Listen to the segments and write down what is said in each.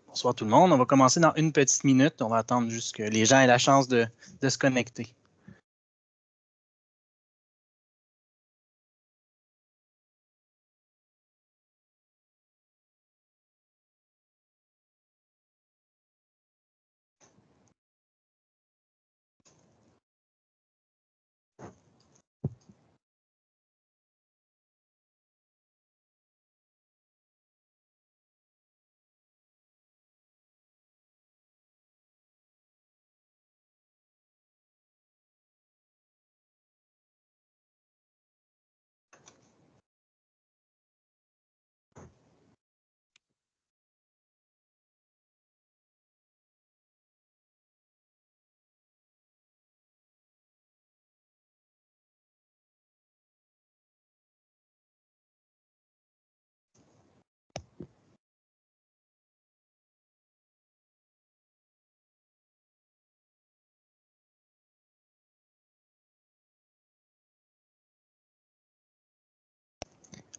Bonsoir tout le monde. On va commencer dans une petite minute. On va attendre juste que les gens aient la chance de se connecter.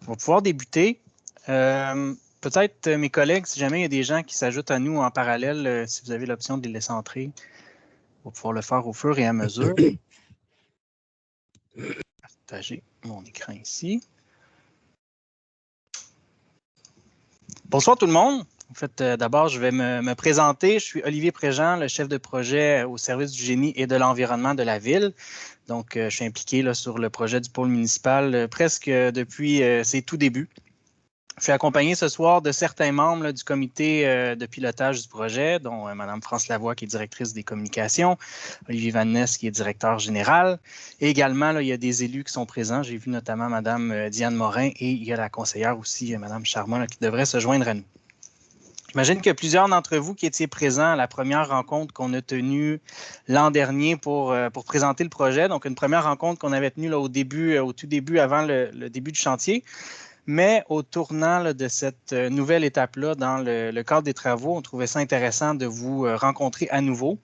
On va pouvoir débuter. Peut-être mes collègues, si jamais il y a des gens qui s'ajoutent à nous en parallèle, si vous avez l'option de les laisser entrer, on va pouvoir le faire au fur et à mesure. Partager mon écran ici. Bonsoir tout le monde. En fait, d'abord, je vais me présenter. Je suis Olivier Préjean, le chef de projet au service du génie et de l'environnement de la ville. Donc, je suis impliqué là, sur le projet du pôle municipal presque depuis ses tout débuts. Je suis accompagné ce soir de certains membres là, du comité de pilotage du projet, dont Mme France Lavoie, qui est directrice des communications, Olivier Van Ness, qui est directeur général. Et également, là, il y a des élus qui sont présents. J'ai vu notamment Mme Diane Morin et il y a la conseillère aussi, Mme Charmant, là, qui devrait se joindre à nous. J'imagine que plusieurs d'entre vous qui étiez présents à la première rencontre qu'on a tenue l'an dernier pour présenter le projet. Donc, une première rencontre qu'on avait tenue là, au tout début, avant le début du chantier. Mais au tournant là, de cette nouvelle étape-là, dans le cadre des travaux, on trouvait ça intéressant de vous rencontrer à nouveau.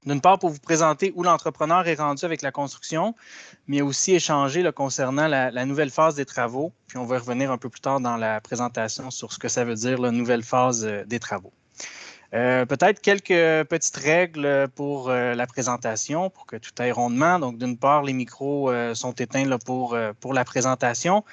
D'une part, pour vous présenter où l'entrepreneur est rendu avec la construction, mais aussi échanger là, concernant la nouvelle phase des travaux. Puis on va revenir un peu plus tard dans la présentation sur ce que ça veut dire, la nouvelle phase des travaux. Peut-être quelques petites règles pour la présentation, pour que tout aille rondement. Donc, d'une part, les micros sont éteints là, pour la présentation.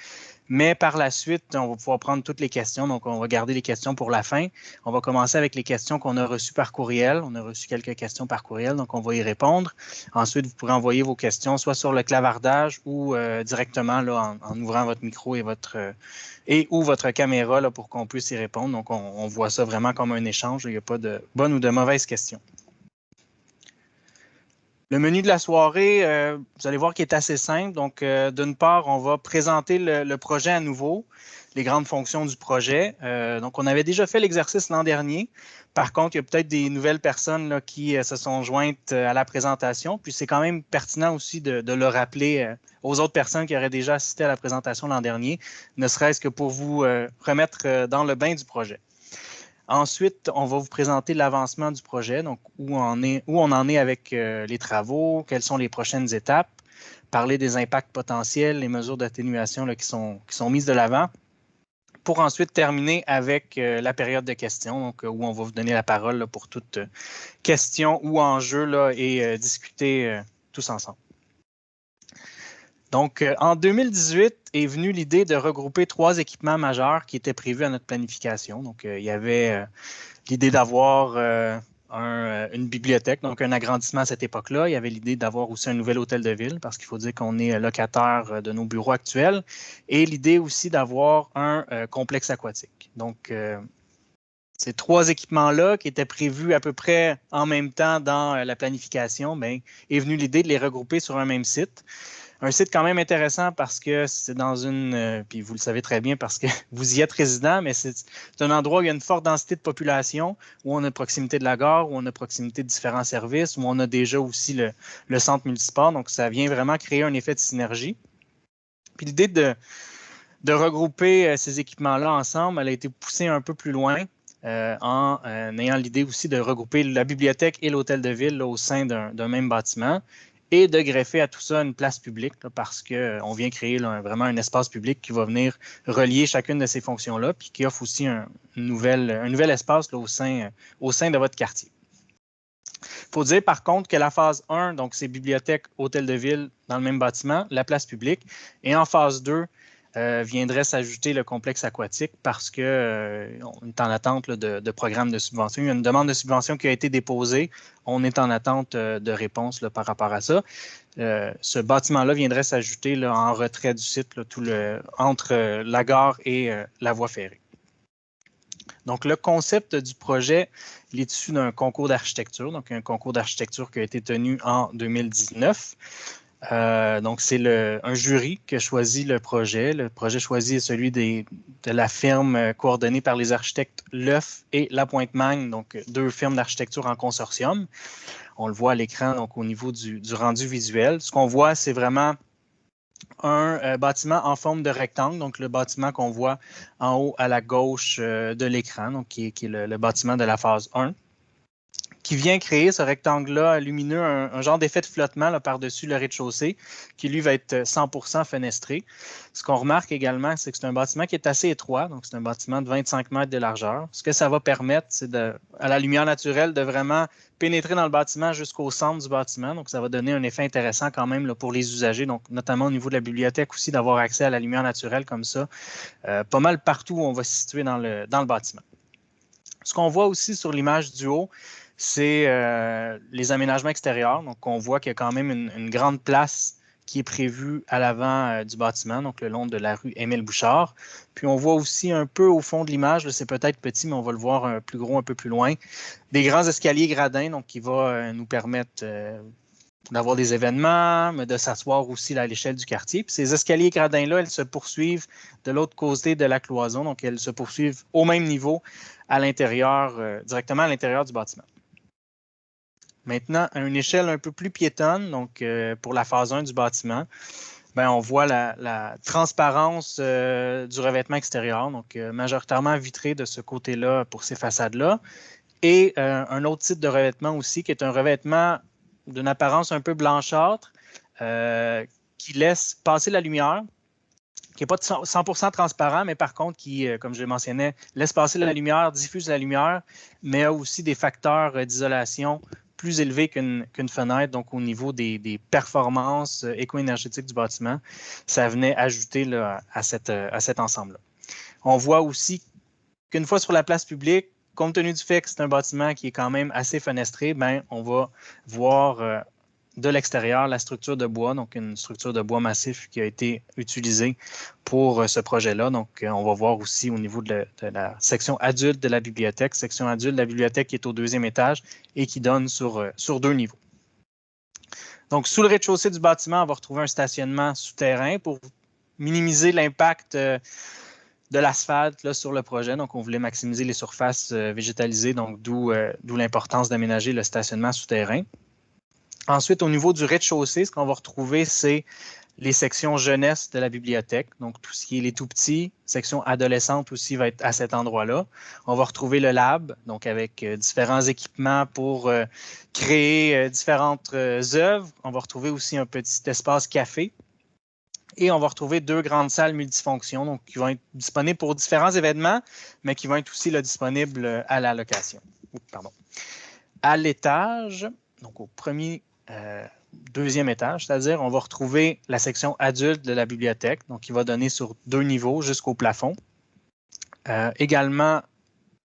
Mais par la suite, on va pouvoir prendre toutes les questions. Donc, on va garder les questions pour la fin. On va commencer avec les questions qu'on a reçues par courriel. On a reçu quelques questions par courriel, donc on va y répondre. Ensuite, vous pourrez envoyer vos questions soit sur le clavardage ou directement là, en ouvrant votre micro et ou votre caméra là, pour qu'on puisse y répondre. Donc, on voit ça vraiment comme un échange. Il n'y a pas de bonnes ou de mauvaises questions. Le menu de la soirée, vous allez voir qu'il est assez simple. Donc, d'une part, on va présenter le projet à nouveau, les grandes fonctions du projet. Donc, on avait déjà fait l'exercice l'an dernier. Par contre, il y a peut-être des nouvelles personnes là, qui se sont jointes à la présentation. Puis, c'est quand même pertinent aussi de le rappeler aux autres personnes qui auraient déjà assisté à la présentation l'an dernier, ne serait-ce que pour vous remettre dans le bain du projet. Ensuite, on va vous présenter l'avancement du projet, donc où on en est avec les travaux, quelles sont les prochaines étapes, parler des impacts potentiels, les mesures d'atténuation qui sont mises de l'avant, pour ensuite terminer avec la période de questions, donc où on va vous donner la parole là, pour toute question ou enjeu là, et discuter tous ensemble. Donc, en 2018 est venue l'idée de regrouper 3 équipements majeurs qui étaient prévus à notre planification. Donc, il y avait l'idée d'avoir une bibliothèque, donc un agrandissement à cette époque-là. Il y avait l'idée d'avoir aussi un nouvel hôtel de ville, parce qu'il faut dire qu'on est locataire de nos bureaux actuels, et l'idée aussi d'avoir un complexe aquatique. Donc, ces 3 équipements-là, qui étaient prévus à peu près en même temps dans la planification, bien, est venue l'idée de les regrouper sur un même site. Un site quand même intéressant parce que c'est dans puis vous le savez très bien parce que vous y êtes résident, mais c'est un endroit où il y a une forte densité de population, où on a proximité de la gare, où on a proximité de différents services, où on a déjà aussi le centre multisport. Donc, ça vient vraiment créer un effet de synergie. Puis l'idée de regrouper ces équipements-là ensemble, elle a été poussée un peu plus loin en ayant l'idée aussi de regrouper la bibliothèque et l'hôtel de ville là, au sein d'un même bâtiment. et de greffer à tout ça une place publique là, parce qu'on vient créer là, vraiment un espace public qui va venir relier chacune de ces fonctions-là, puis qui offre aussi un nouvel espace là, au sein de votre quartier. Il faut dire par contre que la phase 1, donc c'est bibliothèque, hôtel de ville dans le même bâtiment, la place publique, et en phase 2, viendrait s'ajouter le complexe aquatique parce qu'on est en attente là, de programmes de subvention. Il y a une demande de subvention qui a été déposée. On est en attente de réponse là, par rapport à ça. Ce bâtiment-là viendrait s'ajouter là, en retrait du site, là, entre la gare et la voie ferrée. Donc, le concept du projet, il est issu d'un concours d'architecture, donc un concours d'architecture qui a été tenu en 2019. Donc, c'est un jury qui a choisi le projet. Le projet choisi est celui de la firme coordonnée par les architectes Leuf et Lapointe-Magne, donc 2 firmes d'architecture en consortium. On le voit à l'écran, donc au niveau du rendu visuel. Ce qu'on voit, c'est vraiment un bâtiment en forme de rectangle, donc le bâtiment qu'on voit en haut à la gauche de l'écran, donc qui est le bâtiment de la phase 1, qui vient créer ce rectangle-là lumineux, un genre d'effet de flottement par-dessus le rez-de-chaussée, qui lui va être 100% fenestré. Ce qu'on remarque également, c'est que c'est un bâtiment qui est assez étroit, donc c'est un bâtiment de 25 mètres de largeur. Ce que ça va permettre, c'est à la lumière naturelle de vraiment pénétrer dans le bâtiment jusqu'au centre du bâtiment. Donc, ça va donner un effet intéressant quand même là, pour les usagers, donc notamment au niveau de la bibliothèque aussi, d'avoir accès à la lumière naturelle comme ça, pas mal partout où on va se situer dans le bâtiment. Ce qu'on voit aussi sur l'image du haut, c'est les aménagements extérieurs. Donc, on voit qu'il y a quand même une grande place qui est prévue à l'avant du bâtiment, donc le long de la rue Émile-Bouchard. Puis, on voit aussi un peu au fond de l'image, c'est peut-être petit, mais on va le voir plus gros un peu plus loin, des grands escaliers gradins, donc qui vont nous permettre d'avoir des événements, mais de s'asseoir aussi là, à l'échelle du quartier. Puis ces escaliers gradins-là, elles se poursuivent de l'autre côté de la cloison, donc elles se poursuivent au même niveau à l'intérieur, directement à l'intérieur du bâtiment. Maintenant, à une échelle un peu plus piétonne, donc pour la phase 1 du bâtiment, bien, on voit la transparence du revêtement extérieur, donc majoritairement vitré de ce côté-là pour ces façades-là. Et un autre type de revêtement aussi, qui est un revêtement d'une apparence un peu blanchâtre, qui laisse passer la lumière, qui n'est pas 100% transparent, mais par contre qui, comme je le mentionnais, laisse passer la lumière, diffuse la lumière, mais a aussi des facteurs d'isolation plus élevés qu'une fenêtre, donc au niveau des performances éco-énergétiques du bâtiment, ça venait ajouter là, à cet ensemble-là. On voit aussi qu'une fois sur la place publique, compte tenu du fait que c'est un bâtiment qui est quand même assez fenestré, bien, on va voir de l'extérieur la structure de bois, donc une structure de bois massif qui a été utilisée pour ce projet-là. Donc, on va voir aussi au niveau de la section adulte de la bibliothèque, section adulte de la bibliothèque qui est au 2e étage et qui donne sur 2 niveaux. Donc, sous le rez-de-chaussée du bâtiment, on va retrouver un stationnement souterrain pour minimiser l'impact de l'asphalte sur le projet. Donc, on voulait maximiser les surfaces végétalisées, donc d'où l'importance d'aménager le stationnement souterrain. Ensuite, au niveau du rez-de-chaussée, ce qu'on va retrouver, c'est les sections jeunesse de la bibliothèque. Donc, tout ce qui est les tout-petits, section adolescente aussi va être à cet endroit-là. On va retrouver le lab, donc avec différents équipements pour créer différentes œuvres. On va retrouver aussi un petit espace café. Et on va retrouver 2 grandes salles multifonctions, donc qui vont être disponibles pour différents événements, mais qui vont être aussi là, disponibles à la location. Pardon. À l'étage, donc au 2e étage, c'est-à-dire on va retrouver la section adulte de la bibliothèque, donc qui va donner sur 2 niveaux jusqu'au plafond. Également,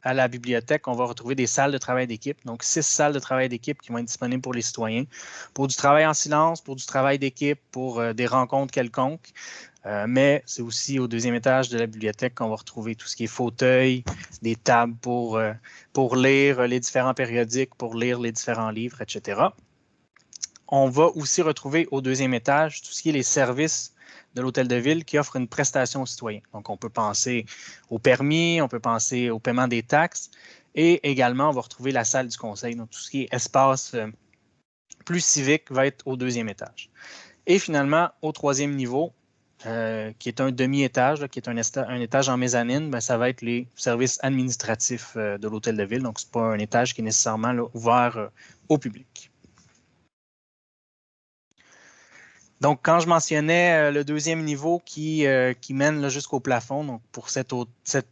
à la bibliothèque, on va retrouver des salles de travail d'équipe, donc 6 salles de travail d'équipe qui vont être disponibles pour les citoyens, pour du travail en silence, pour du travail d'équipe, pour des rencontres quelconques. Mais c'est aussi au 2e étage de la bibliothèque qu'on va retrouver tout ce qui est fauteuil, des tables pour lire les différents périodiques, pour lire les différents livres, etc. On va aussi retrouver au 2e étage tout ce qui est les services de l'hôtel de ville qui offre une prestation aux citoyens. Donc, on peut penser au permis, on peut penser au paiement des taxes et également, on va retrouver la salle du conseil. Donc, tout ce qui est espace plus civique va être au 2e étage. Et finalement, au 3e niveau, qui est un demi-étage, qui est un étage en mezzanine, bien, ça va être les services administratifs de l'hôtel de ville. Donc, ce n'est pas un étage qui est nécessairement là, ouvert au public. Donc, quand je mentionnais le deuxième niveau qui mène jusqu'au plafond, donc pour cet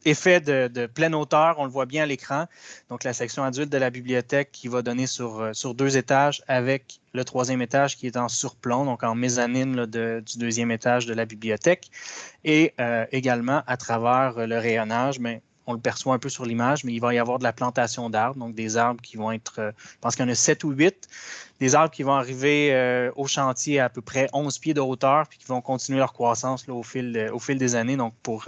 effet de pleine hauteur, on le voit bien à l'écran. Donc, la section adulte de la bibliothèque qui va donner sur 2 étages avec le 3e étage qui est en surplomb, donc en mezzanine là, du 2e étage de la bibliothèque. Et également, à travers le rayonnage, mais on le perçoit un peu sur l'image, mais il va y avoir de la plantation d'arbres, donc des arbres qui vont être, je pense qu'il y en a 7 ou 8, des arbres qui vont arriver au chantier à peu près 11 pieds de hauteur, puis qui vont continuer leur croissance là, au fil des années, donc pour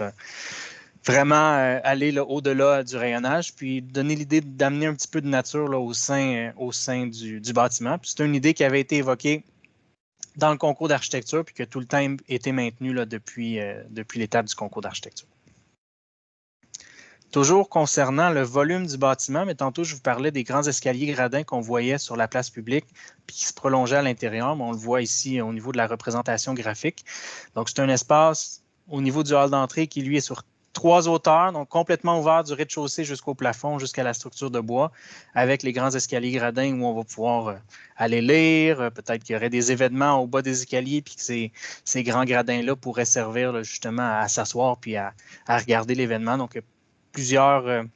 vraiment aller là, au-delà du rayonnage, puis donner l'idée d'amener un petit peu de nature là, au sein du bâtiment. Puis c'est une idée qui avait été évoquée dans le concours d'architecture, puis qui a tout le temps été maintenue là, depuis l'étape du concours d'architecture. Toujours concernant le volume du bâtiment, mais tantôt, je vous parlais des grands escaliers gradins qu'on voyait sur la place publique puis qui se prolongeaient à l'intérieur, mais on le voit ici au niveau de la représentation graphique. Donc, c'est un espace au niveau du hall d'entrée qui, lui, est sur 3 hauteurs, donc complètement ouvert du rez-de-chaussée jusqu'au plafond, jusqu'à la structure de bois, avec les grands escaliers gradins où on va pouvoir aller lire. Peut-être qu'il y aurait des événements au bas des escaliers, puis que ces grands gradins-là pourraient servir là, justement à s'asseoir puis à regarder l'événement. Donc, plusieurs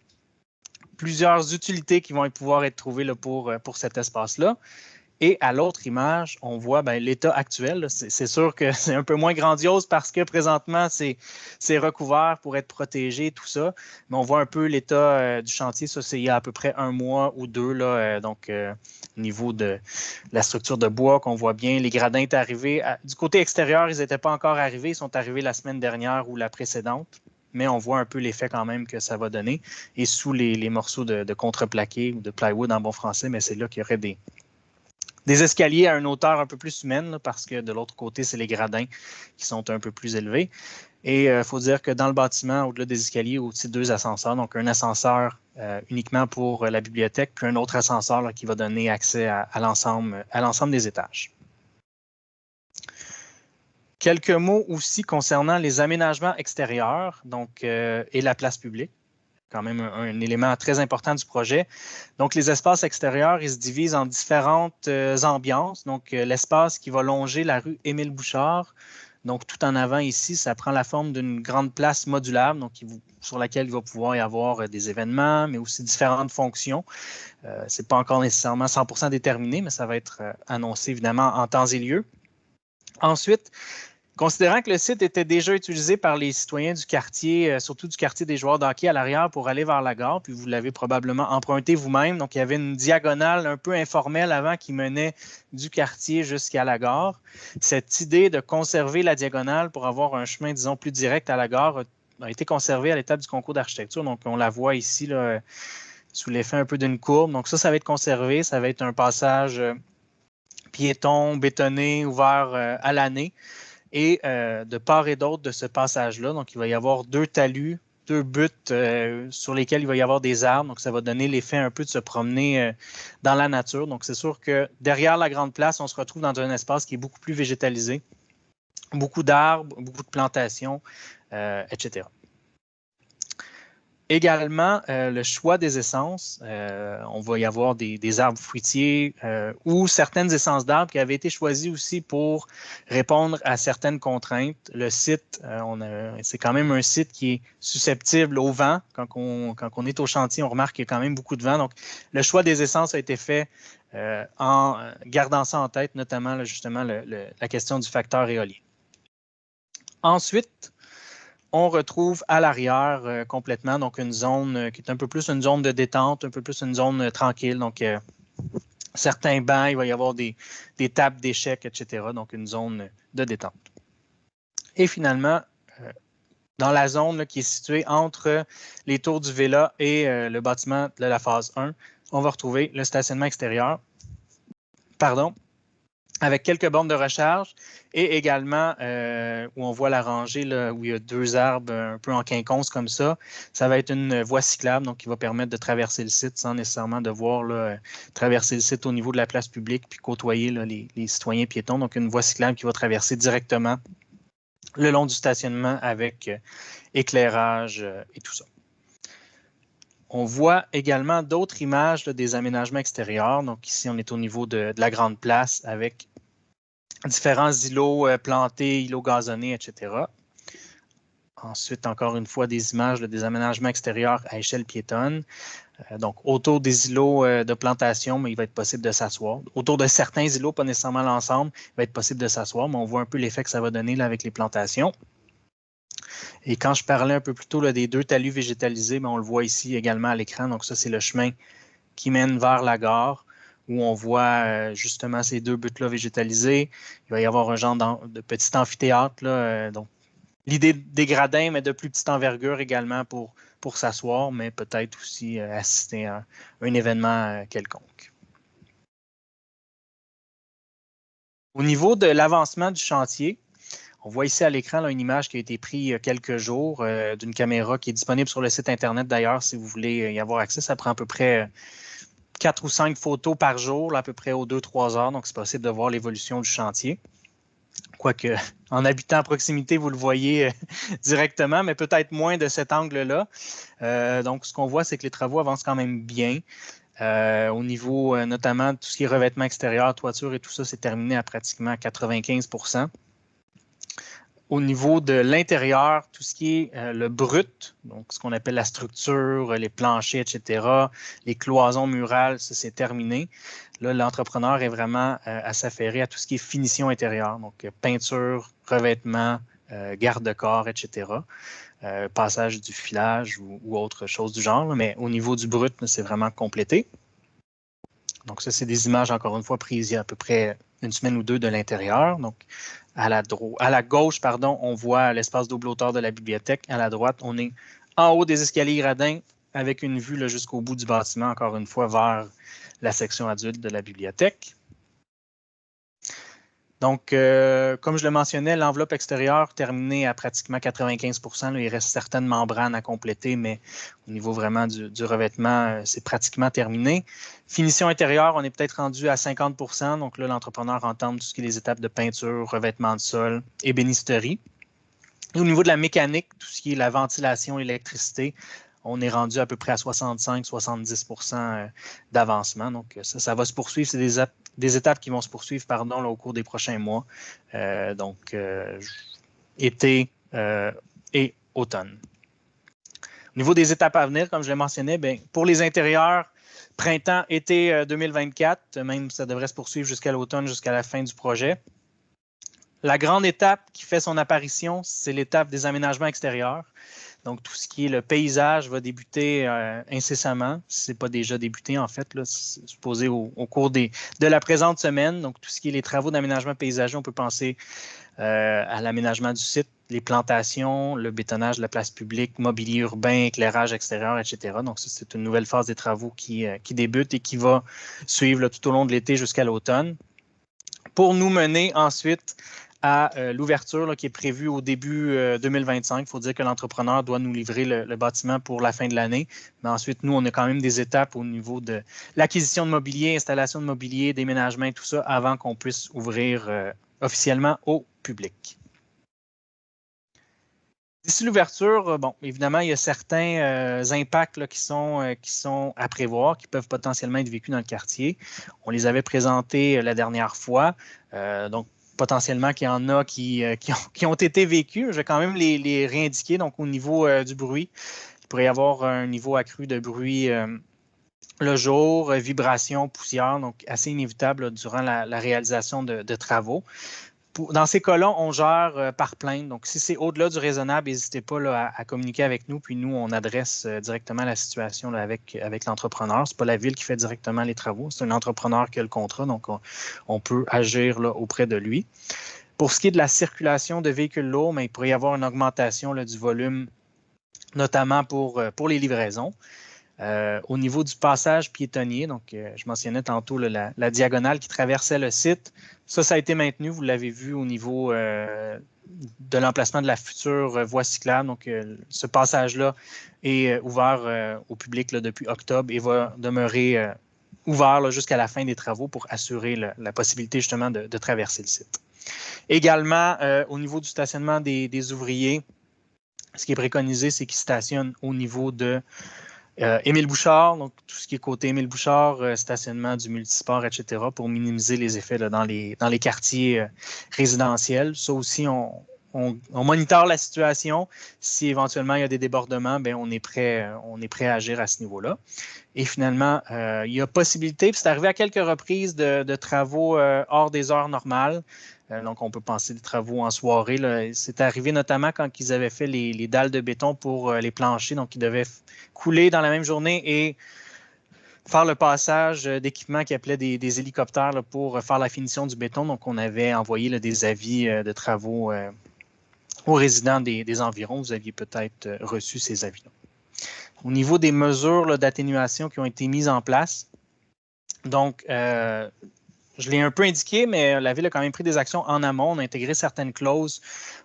utilités qui vont pouvoir être trouvées là, pour cet espace-là. Et à l'autre image, on voit l'état actuel. C'est sûr que c'est un peu moins grandiose parce que présentement, c'est recouvert pour être protégé, tout ça. Mais on voit un peu l'état du chantier. Ça, c'est il y a à peu près 1 mois ou 2, là, donc au niveau de la structure de bois qu'on voit bien. Les gradins étaient arrivés. Du côté extérieur, ils n'étaient pas encore arrivés. Ils sont arrivés la semaine dernière ou la précédente. Mais on voit un peu l'effet quand même que ça va donner. Et sous les morceaux de contreplaqué ou de plywood en bon français, mais c'est là qu'il y aurait des escaliers à une hauteur un peu plus humaine, là, parce que de l'autre côté, c'est les gradins qui sont un peu plus élevés. Et il faut dire que dans le bâtiment, au-delà des escaliers, il y a aussi 2 ascenseurs. Donc, un ascenseur uniquement pour la bibliothèque, puis un autre ascenseur là, qui va donner accès à l'ensemble des étages. Quelques mots aussi concernant les aménagements extérieurs donc, et la place publique. Quand même un élément très important du projet. Donc, les espaces extérieurs, ils se divisent en différentes ambiances. Donc, l'espace qui va longer la rue Émile-Bouchard, donc tout en avant ici, ça prend la forme d'une grande place modulable, donc sur laquelle il va pouvoir y avoir des événements, mais aussi différentes fonctions. Ce n'est pas encore nécessairement 100% déterminé, mais ça va être annoncé évidemment en temps et lieu. Ensuite, considérant que le site était déjà utilisé par les citoyens du quartier, surtout du quartier des joueurs de hockey à l'arrière pour aller vers la gare, puis vous l'avez probablement emprunté vous-même. Donc, il y avait une diagonale un peu informelle avant qui menait du quartier jusqu'à la gare. Cette idée de conserver la diagonale pour avoir un chemin, disons, plus direct à la gare a été conservée à l'étape du concours d'architecture. Donc, on la voit ici là, sous l'effet un peu d'une courbe. Donc, ça va être conservé. Ça va être un passage piéton, bétonné, ouvert à l'année. Et de part et d'autre de ce passage-là, donc il va y avoir 2 talus, 2 buttes sur lesquels il va y avoir des arbres. Donc, ça va donner l'effet un peu de se promener dans la nature. Donc, c'est sûr que derrière la grande place, on se retrouve dans un espace qui est beaucoup plus végétalisé. Beaucoup d'arbres, beaucoup de plantations, etc. Également, le choix des essences. On va y avoir des arbres fruitiers ou certaines essences d'arbres qui avaient été choisies aussi pour répondre à certaines contraintes. Le site, c'est quand même un site qui est susceptible au vent. Quand on est au chantier, on remarque qu'il y a quand même beaucoup de vent. Donc, le choix des essences a été fait en gardant ça en tête, notamment là, justement la question du facteur éolien. Ensuite, on retrouve à l'arrière complètement donc une zone qui est un peu plus une zone de détente, un peu plus une zone tranquille. Donc, certains bancs, il va y avoir des tables d'échecs, etc. Donc, une zone de détente. Et finalement, dans la zone là, qui est située entre les tours du Vela et le bâtiment de la phase 1, on va retrouver le stationnement extérieur. Avec quelques bornes de recharge et également où on voit la rangée là, où il y a 2 arbres un peu en quinconce comme ça. Ça va être une voie cyclable donc qui va permettre de traverser le site sans nécessairement devoir là, traverser le site au niveau de la place publique puis côtoyer là, les citoyens piétons. Donc, une voie cyclable qui va traverser directement le long du stationnement avec éclairage et tout ça. On voit également d'autres images là, des aménagements extérieurs. Donc ici, on est au niveau de la grande place avec différents îlots plantés, îlots gazonnés, etc. Ensuite, encore une fois, des images des aménagements extérieurs à échelle piétonne. Donc, autour des îlots de plantation, mais il va être possible de s'asseoir. Autour de certains îlots, pas nécessairement l'ensemble, il va être possible de s'asseoir, mais on voit un peu l'effet que ça va donner là, avec les plantations. Et quand je parlais un peu plus tôt là, des 2 talus végétalisés, bien, on le voit ici également à l'écran. Donc, ça, c'est le chemin qui mène vers la gare, où on voit justement ces 2 buttes-là végétalisées. Il va y avoir un genre de petit amphithéâtre. Là, donc, l'idée des gradins, mais de plus petite envergure également pour s'asseoir, mais peut-être aussi assister à un événement quelconque. Au niveau de l'avancement du chantier, on voit ici à l'écran là, une image qui a été prise il y a quelques jours d'une caméra qui est disponible sur le site Internet d'ailleurs si vous voulez y avoir accès. Ça prend à peu près 4 ou 5 photos par jour, là, à peu près aux 2-3 heures, donc c'est possible de voir l'évolution du chantier. Quoique, en habitant à proximité, vous le voyez directement, mais peut-être moins de cet angle-là. Donc, ce qu'on voit, c'est que les travaux avancent quand même bien. Au niveau notamment de tout ce qui est revêtement extérieur, toiture et tout ça, c'est terminé à pratiquement 95 %. Au niveau de l'intérieur, tout ce qui est le brut, donc ce qu'on appelle la structure, les planchers, etc., les cloisons murales, ça c'est terminé. Là, l'entrepreneur est vraiment à s'affairer à tout ce qui est finition intérieure, donc peinture, revêtement, garde-corps, etc. Passage du filage ou autre chose du genre, mais au niveau du brut, c'est vraiment complété. Donc ça, c'est des images, encore une fois, prises il y a à peu près 1 semaine ou 2 de l'intérieur. Donc, à la gauche, pardon, on voit l'espace double hauteur de la bibliothèque. À la droite, on est en haut des escaliers gradins avec une vue jusqu'au bout du bâtiment, encore une fois, vers la section adulte de la bibliothèque. Donc, comme je le mentionnais, l'enveloppe extérieure terminée à pratiquement 95 %. Là, il reste certaines membranes à compléter, mais au niveau vraiment du revêtement, c'est pratiquement terminé. Finition intérieure, on est peut-être rendu à 50 %. Donc là, l'entrepreneur entame tout ce qui est les étapes de peinture, revêtement de sol, ébénisterie. Et au niveau de la mécanique, tout ce qui est la ventilation, l'électricité, on est rendu à peu près à 65-70 % d'avancement. Donc, ça va se poursuivre. C'est des étapes qui vont se poursuivre là, au cours des prochains mois. Donc, été et automne. Au niveau des étapes à venir, comme je l'ai mentionné, bien, pour les intérieurs, printemps-été 2024, même ça devrait se poursuivre jusqu'à l'automne, jusqu'à la fin du projet. La grande étape qui fait son apparition, c'est l'étape des aménagements extérieurs. Donc, tout ce qui est le paysage va débuter incessamment, si ce n'est pas déjà débuté en fait, c'est supposé au cours de la présente semaine. Donc, tout ce qui est les travaux d'aménagement paysager, on peut penser à l'aménagement du site, les plantations, le bétonnage de la place publique, mobilier urbain, éclairage extérieur, etc. Donc, ça, c'est une nouvelle phase des travaux qui débute et qui va suivre là, tout au long de l'été jusqu'à l'automne. Pour nous mener ensuite à l'ouverture qui est prévue au début 2025. Il faut dire que l'entrepreneur doit nous livrer le bâtiment pour la fin de l'année. Mais ensuite, nous, on a quand même des étapes au niveau de l'acquisition de mobilier, installation de mobilier, déménagement et tout ça avant qu'on puisse ouvrir officiellement au public. D'ici l'ouverture, bon, évidemment, il y a certains impacts là, qui sont à prévoir, qui peuvent potentiellement être vécus dans le quartier. On les avait présentés la dernière fois. Donc, potentiellement qu'il y en a qui ont été vécus. Je vais quand même les réindiquer. Donc, au niveau du bruit, il pourrait y avoir un niveau accru de bruit le jour, vibration, poussière, donc assez inévitable là, durant la réalisation de travaux. Dans ces cas-là, on gère par plainte. Donc, si c'est au-delà du raisonnable, n'hésitez pas là, à communiquer avec nous. Puis nous, on adresse directement la situation là, avec l'entrepreneur. Ce n'est pas la ville qui fait directement les travaux. C'est un entrepreneur qui a le contrat. Donc, on peut agir là, auprès de lui. Pour ce qui est de la circulation de véhicules lourds, mais il pourrait y avoir une augmentation là, du volume, notamment pour les livraisons. Au niveau du passage piétonnier, donc je mentionnais tantôt là, la diagonale qui traversait le site, ça a été maintenu, vous l'avez vu au niveau de l'emplacement de la future voie cyclable. Donc, ce passage-là est ouvert au public là, depuis octobre et va demeurer ouvert jusqu'à la fin des travaux pour assurer la possibilité justement de traverser le site. Également, au niveau du stationnement des ouvriers, ce qui est préconisé, c'est qu'ils stationnent au niveau de Émile Bouchard, donc tout ce qui est côté Émile Bouchard, stationnement du multisport, etc., pour minimiser les effets là, dans les quartiers résidentiels. Ça aussi, on monitore la situation. Si éventuellement il y a des débordements, bien, on est prêt à agir à ce niveau-là. Et finalement, il y a possibilité, puis c'est arrivé à quelques reprises de travaux hors des heures normales. Donc, on peut penser des travaux en soirée. C'est arrivé notamment quand ils avaient fait les dalles de béton pour les planchers. Donc, ils devaient couler dans la même journée et faire le passage d'équipements qui appelaient des hélicoptères là, pour faire la finition du béton. Donc, on avait envoyé là, des avis de travaux aux résidents des environs. Vous aviez peut-être reçu ces avis-là. Au niveau des mesures d'atténuation qui ont été mises en place, donc, je l'ai un peu indiqué, mais la Ville a quand même pris des actions en amont. On a intégré certaines clauses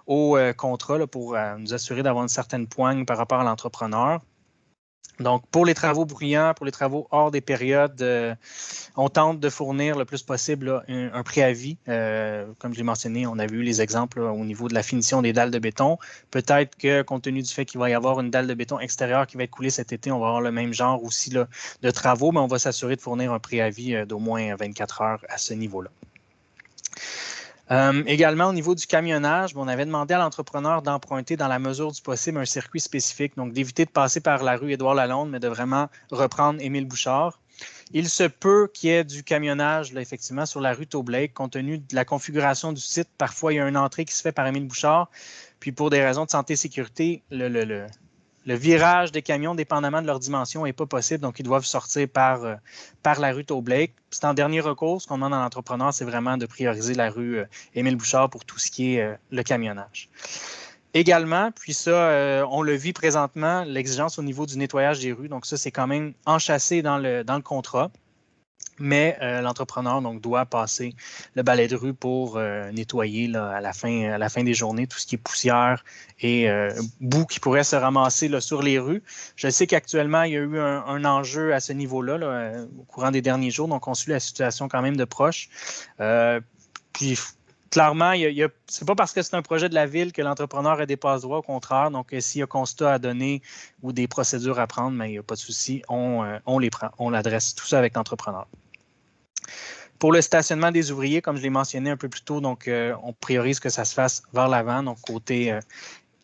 au contrat là, pour nous assurer d'avoir une certaine poigne par rapport à l'entrepreneur. Donc, pour les travaux bruyants, pour les travaux hors des périodes, on tente de fournir le plus possible là, un préavis. Comme je l'ai mentionné, on avait eu les exemples là, au niveau de la finition des dalles de béton. Peut-être que, compte tenu du fait qu'il va y avoir une dalle de béton extérieure qui va être coulée cet été, on va avoir le même genre aussi là, de travaux, mais on va s'assurer de fournir un préavis d'au moins 24 heures à ce niveau-là. Également, au niveau du camionnage, on avait demandé à l'entrepreneur d'emprunter dans la mesure du possible un circuit spécifique, donc d'éviter de passer par la rue Édouard-Lalonde, mais de vraiment reprendre Émile Bouchard. Il se peut qu'il y ait du camionnage, là, effectivement, sur la rue Toblake, compte tenu de la configuration du site. Parfois, il y a une entrée qui se fait par Émile Bouchard, puis pour des raisons de santé et sécurité, le virage des camions, dépendamment de leur dimension, n'est pas possible, donc ils doivent sortir par la rue Toblake. C'est en dernier recours. Ce qu'on demande à l'entrepreneur, c'est vraiment de prioriser la rue Émile Bouchard pour tout ce qui est le camionnage. Également, puis ça, on le vit présentement, l'exigence au niveau du nettoyage des rues. Donc ça, c'est quand même enchâssé dans le contrat. Mais l'entrepreneur donc, doit passer le balai de rue pour nettoyer là, à la fin des journées tout ce qui est poussière et boue qui pourrait se ramasser là, sur les rues. Je sais qu'actuellement, il y a eu un enjeu à ce niveau-là là, au courant des derniers jours, donc on suit la situation quand même de proche. Puis clairement, c'est pas parce que c'est un projet de la Ville que l'entrepreneur a des passe-droits, au contraire. Donc, s'il y a constat à donner ou des procédures à prendre, mais il n'y a pas de souci, on les prend, on l'adresse tout ça avec l'entrepreneur. Pour le stationnement des ouvriers, comme je l'ai mentionné un peu plus tôt, donc on priorise que ça se fasse vers l'avant, donc côté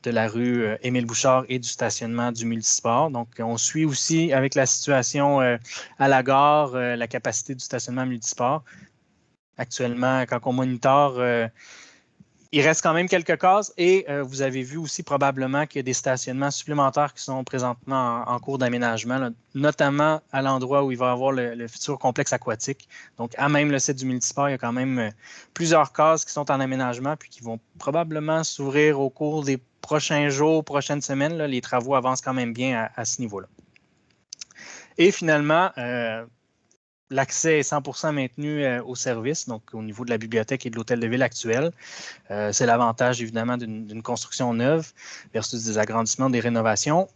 de la rue Émile Bouchard et du stationnement du multisport. Donc, on suit aussi avec la situation à la gare, la capacité du stationnement multisport. Actuellement, quand on monitore, il reste quand même quelques cases et vous avez vu aussi probablement qu'il y a des stationnements supplémentaires qui sont présentement en cours d'aménagement, là, notamment à l'endroit où il va y avoir le futur complexe aquatique. Donc, à même le site du multisport, il y a quand même plusieurs cases qui sont en aménagement puis qui vont probablement s'ouvrir au cours des prochains jours, prochaines semaines. Là, les travaux avancent quand même bien à ce niveau-là. Et finalement, l'accès est 100% maintenu au service, donc au niveau de la bibliothèque et de l'hôtel de ville actuel. C'est l'avantage, évidemment, d'une construction neuve versus des agrandissements, des rénovations.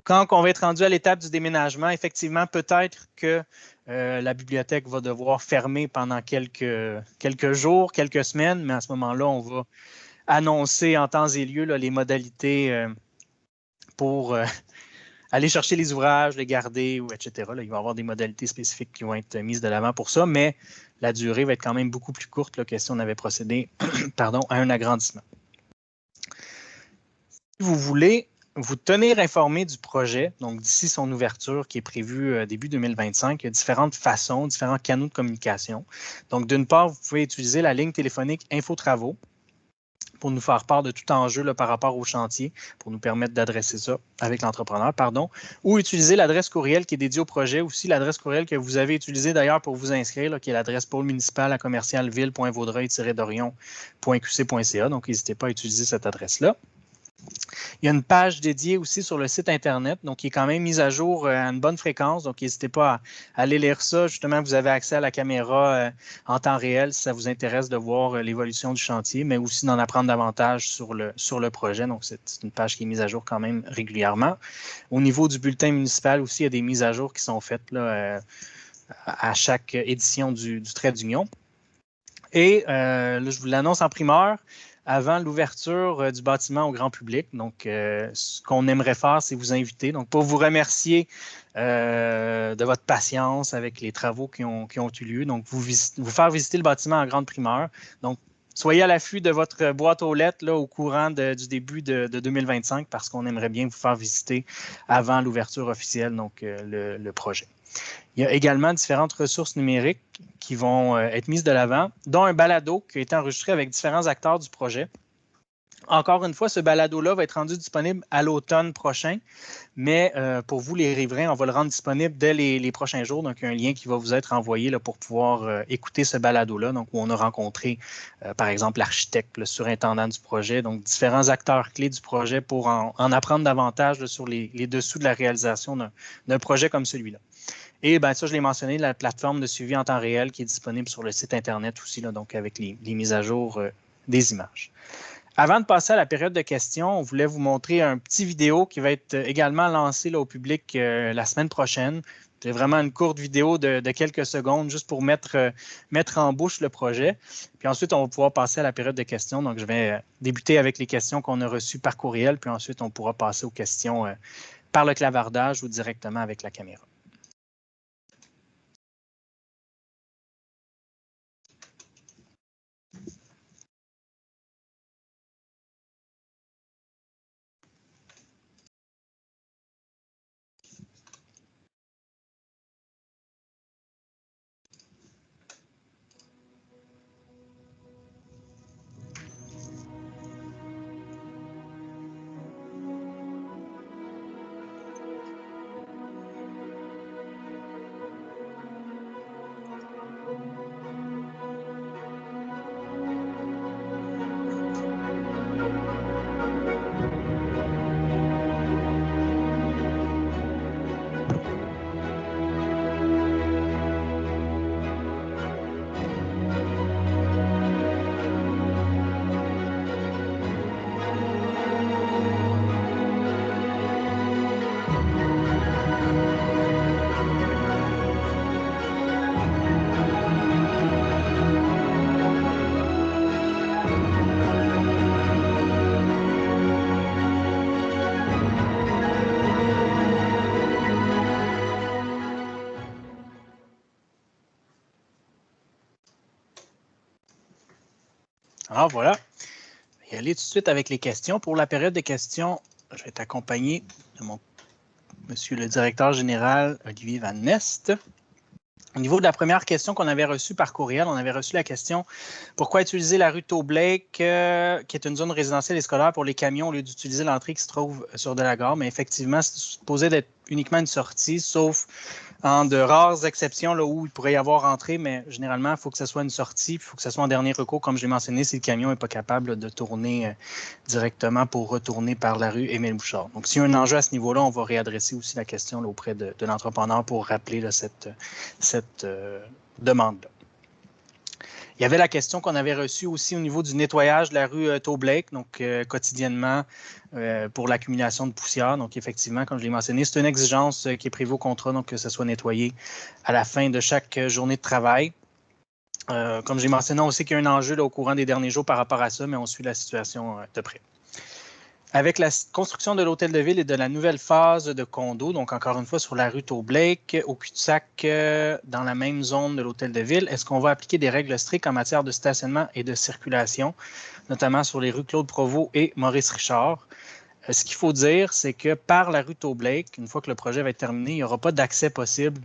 Quand on va être rendu à l'étape du déménagement, effectivement, peut-être que la bibliothèque va devoir fermer pendant quelques jours, quelques semaines, mais à ce moment-là, on va annoncer en temps et lieu là, les modalités pour aller chercher les ouvrages, les garder, ou etc. Là, il va y avoir des modalités spécifiques qui vont être mises de l'avant pour ça, mais la durée va être quand même beaucoup plus courte là, que si on avait procédé à un agrandissement. Si vous voulez vous tenir informé du projet, donc d'ici son ouverture qui est prévue début 2025, il y a différentes façons, différents canaux de communication. Donc, d'une part, vous pouvez utiliser la ligne téléphonique InfoTravaux pour nous faire part de tout enjeu là, par rapport au chantier, pour nous permettre d'adresser ça avec l'entrepreneur, ou utiliser l'adresse courriel qui est dédiée au projet, aussi l'adresse courriel que vous avez utilisée d'ailleurs pour vous inscrire, là, qui est l'adresse pôle-municipal@commercialville.vaudreuil-dorion.qc.ca. Donc, n'hésitez pas à utiliser cette adresse-là. Il y a une page dédiée aussi sur le site Internet, donc qui est quand même mise à jour à une bonne fréquence. Donc, n'hésitez pas à aller lire ça. Justement, vous avez accès à la caméra en temps réel si ça vous intéresse de voir l'évolution du chantier, mais aussi d'en apprendre davantage sur le projet. Donc, c'est une page qui est mise à jour quand même régulièrement. Au niveau du bulletin municipal aussi, il y a des mises à jour qui sont faites là, à chaque édition du Trait d'Union. Et là, je vous l'annonce en primeur. avant l'ouverture du bâtiment au grand public. Donc, ce qu'on aimerait faire, c'est vous inviter. Donc, pour vous remercier de votre patience avec les travaux qui ont eu lieu. Donc, vous faire visiter le bâtiment en grande primeur. Donc, soyez à l'affût de votre boîte aux lettres là, au courant du début de 2025 parce qu'on aimerait bien vous faire visiter avant l'ouverture officielle, donc le projet. Il y a également différentes ressources numériques qui vont être mises de l'avant, dont un balado qui a été enregistré avec différents acteurs du projet. Encore une fois, ce balado-là va être rendu disponible à l'automne prochain, mais pour vous, les riverains, on va le rendre disponible dès les prochains jours. Donc, il y a un lien qui va vous être envoyé là, pour pouvoir écouter ce balado-là, donc où on a rencontré, par exemple, l'architecte, le surintendant du projet, donc différents acteurs clés du projet pour en apprendre davantage là, sur les dessous de la réalisation d'un projet comme celui-là. Et bien, ça, je l'ai mentionné, la plateforme de suivi en temps réel qui est disponible sur le site Internet aussi, là, donc avec les mises à jour des images. Avant de passer à la période de questions, on voulait vous montrer un petit vidéo qui va être également lancé là, au public la semaine prochaine. C'est vraiment une courte vidéo de quelques secondes juste pour mettre en bouche le projet. Puis ensuite, on va pouvoir passer à la période de questions. Donc, je vais débuter avec les questions qu'on a reçues par courriel, puis ensuite, on pourra passer aux questions par le clavardage ou directement avec la caméra. Alors voilà, je vais aller tout de suite avec les questions. Pour la période de questions, je vais être accompagné de monsieur le directeur général Olivier Van Nest. Au niveau de la première question qu'on avait reçue par courriel, on avait reçu la question « Pourquoi utiliser la rue Toblake, qui est une zone résidentielle et scolaire pour les camions au lieu d'utiliser l'entrée qui se trouve sur de la gare? » Mais effectivement, c'est supposé d'être uniquement une sortie, sauf en de rares exceptions là, où il pourrait y avoir entrée, mais généralement, il faut que ce soit une sortie, il faut que ce soit en dernier recours, comme je l'ai mentionné, si le camion n'est pas capable de tourner directement pour retourner par la rue Émile-Bouchard. Donc, s'il y a un enjeu à ce niveau-là, on va réadresser aussi la question là, auprès de l'entrepreneur pour rappeler là, cette demande-là. Il y avait la question qu'on avait reçue aussi au niveau du nettoyage de la rue Toblake, donc quotidiennement pour l'accumulation de poussière. Donc, effectivement, comme je l'ai mentionné, c'est une exigence qui est prévue au contrat, donc que ce soit nettoyé à la fin de chaque journée de travail. Comme j'ai mentionné, on sait qu'il y a un enjeu là, au courant des derniers jours par rapport à ça, mais on suit la situation de près. Avec la construction de l'hôtel de ville et de la nouvelle phase de condo, donc encore une fois sur la rue Toblake, au cul-de-sac dans la même zone de l'hôtel de ville, est-ce qu'on va appliquer des règles strictes en matière de stationnement et de circulation, notamment sur les rues Claude Provost et Maurice Richard? Ce qu'il faut dire, c'est que par la rue Toblake, une fois que le projet va être terminé, il n'y aura pas d'accès possible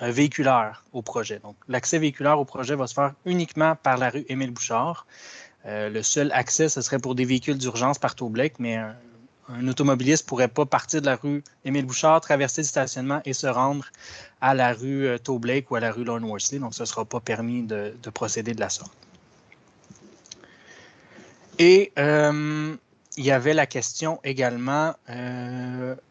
véhiculaire au projet. Donc, l'accès véhiculaire au projet va se faire uniquement par la rue Émile-Bouchard. Le seul accès, ce serait pour des véhicules d'urgence par Toblake, mais un automobiliste ne pourrait pas partir de la rue Émile-Bouchard, traverser le stationnement et se rendre à la rue Toblake ou à la rue Lorne Worsley. Donc, ce ne sera pas permis de procéder de la sorte. Et il y avait la question également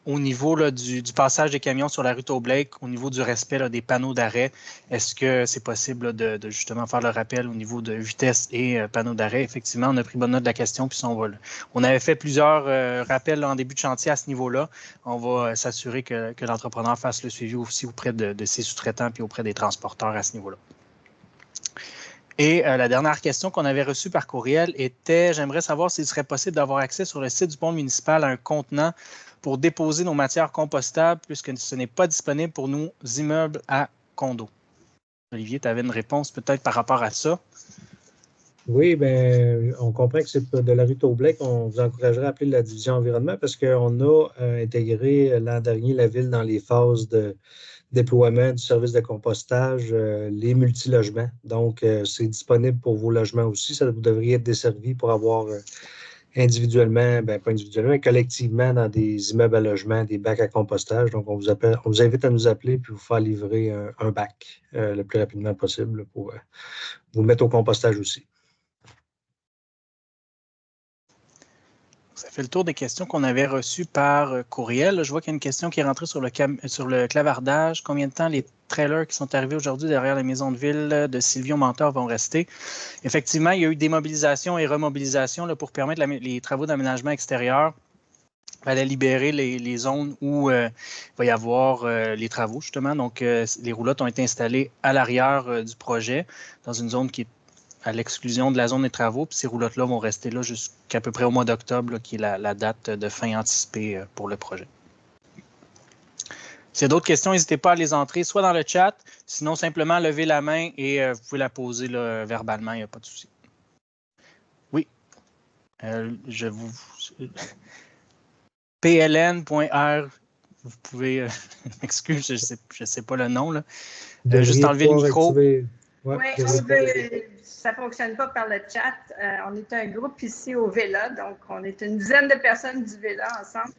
au niveau là, du passage des camions sur la rue Toblake, au niveau du respect là, des panneaux d'arrêt. Est-ce que c'est possible là, de justement faire le rappel au niveau de vitesse et panneaux d'arrêt? Effectivement, on a pris bonne note de la question, puis on avait fait plusieurs rappels là, en début de chantier à ce niveau-là. On va s'assurer que l'entrepreneur fasse le suivi aussi auprès de ses sous-traitants puis auprès des transporteurs à ce niveau-là. Et la dernière question qu'on avait reçue par courriel était, j'aimerais savoir s'il serait possible d'avoir accès sur le site du pôle municipal à un contenant pour déposer nos matières compostables puisque ce n'est pas disponible pour nos immeubles à condos. Olivier, tu avais une réponse peut-être par rapport à ça? Oui, bien, on comprend que c'est de la rue Taublec qu'on vous encouragerait à appeler la division environnement parce qu'on a intégré l'an dernier la ville dans les phases de déploiement du service de compostage, les multilogements. Donc, c'est disponible pour vos logements aussi. Ça vous devriez être desservi pour avoir individuellement, ben pas individuellement, mais collectivement dans des immeubles à logement, des bacs à compostage. Donc, on vous invite à nous appeler puis vous faire livrer un bac le plus rapidement possible pour vous mettre au compostage aussi. Ça fait le tour des questions qu'on avait reçues par courriel. Je vois qu'il y a une question qui est rentrée sur le clavardage. Combien de temps les trailers qui sont arrivés aujourd'hui derrière la maison de ville de Sylvio Mentor vont rester? Effectivement, il y a eu démobilisation et remobilisation là, pour permettre les travaux d'aménagement extérieur. Il fallait libérer les zones où il va y avoir les travaux, justement. Donc, les roulottes ont été installées à l'arrière du projet, dans une zone qui est à l'exclusion de la zone des travaux. Puis ces roulottes-là vont rester là jusqu'à peu près au mois d'octobre, qui est la date de fin anticipée pour le projet. S'il y a d'autres questions, n'hésitez pas à les entrer, soit dans le chat, sinon simplement levez la main et vous pouvez la poser là, verbalement, il n'y a pas de souci. Oui. Je vous... pln.r, vous pouvez... Excuse, je ne sais pas le nom. Là. Juste enlever le micro. Activer... Ouais, oui, ça ne fonctionne pas par le chat. On est un groupe ici au VELA, donc on est une dizaine de personnes du VELA ensemble.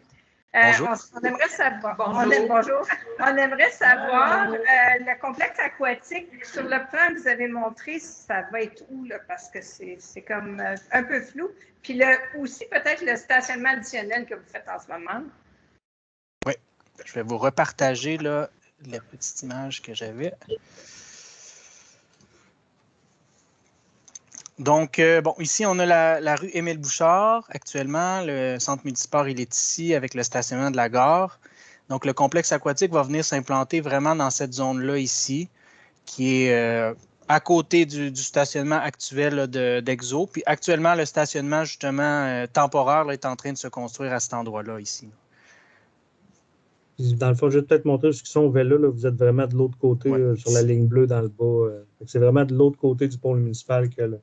On aimerait savoir, On aimerait savoir le complexe aquatique, sur le plan que vous avez montré, ça va être où, là, parce que c'est comme un peu flou. Puis aussi peut-être le stationnement additionnel que vous faites en ce moment. Oui, je vais vous repartager là, la petite image que j'avais. Donc, bon, ici, on a la rue Émile Bouchard actuellement. Le centre municipal, il est ici avec le stationnement de la gare. Donc, le complexe aquatique va venir s'implanter vraiment dans cette zone-là ici, qui est à côté du stationnement actuel d'Exo. Puis actuellement, le stationnement, justement, temporaire là, est en train de se construire à cet endroit-là ici. Dans le fond, je vais peut-être montrer ce qu'ils sont au vélo. Là, vous êtes vraiment de l'autre côté, sur la ligne bleue dans le bas. C'est vraiment de l'autre côté du pôle municipal que